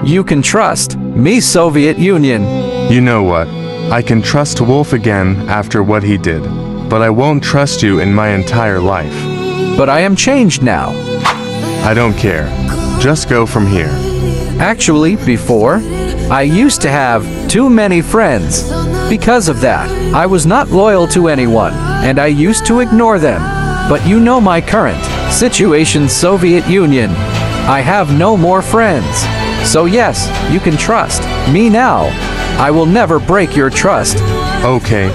You can trust me, Soviet Union. You know what? I can trust Wolf again after what he did, but I won't trust you in my entire life. But I am changed now. I don't care. Just go from here. Actually, before, I used to have too many friends. Because of that, I was not loyal to anyone, and I used to ignore them. But you know my current situation, Soviet Union. I have no more friends. So yes, you can trust me now. I will never break your trust. Okay.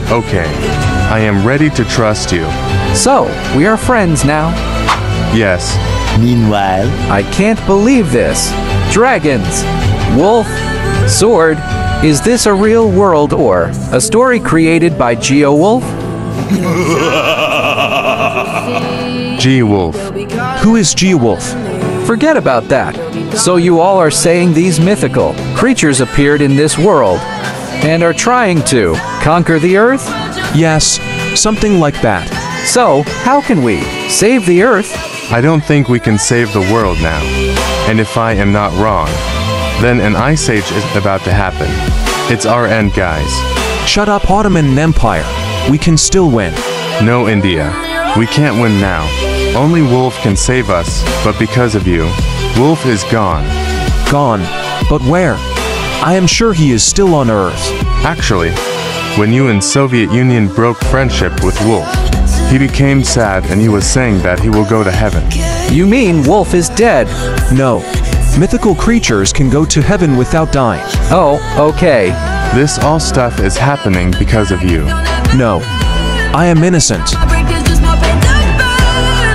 I am ready to trust you. So, we are friends now. Yes. Meanwhile, I can't believe this. Dragons, wolf, sword. Is this a real world or a story created by GeoWolf? GeoWolf. Who is GeoWolf? Forget about that. So you all are saying these mythical creatures appeared in this world and are trying to conquer the Earth? Yes, something like that. So, how can we save the Earth? I don't think we can save the world now. And if I am not wrong, then an ice age is about to happen. It's our end, guys. Shut up, Ottoman Empire. We can still win. No, India. We can't win now. Only Wolf can save us, but because of you, Wolf is gone. Gone. But where? I am sure he is still on Earth. Actually, when you and Soviet Union broke friendship with Wolf, he became sad and he was saying that he will go to heaven. You mean Wolf is dead? No. Mythical creatures can go to heaven without dying. Oh, okay. This all stuff is happening because of you. No. I am innocent.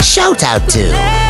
shout out to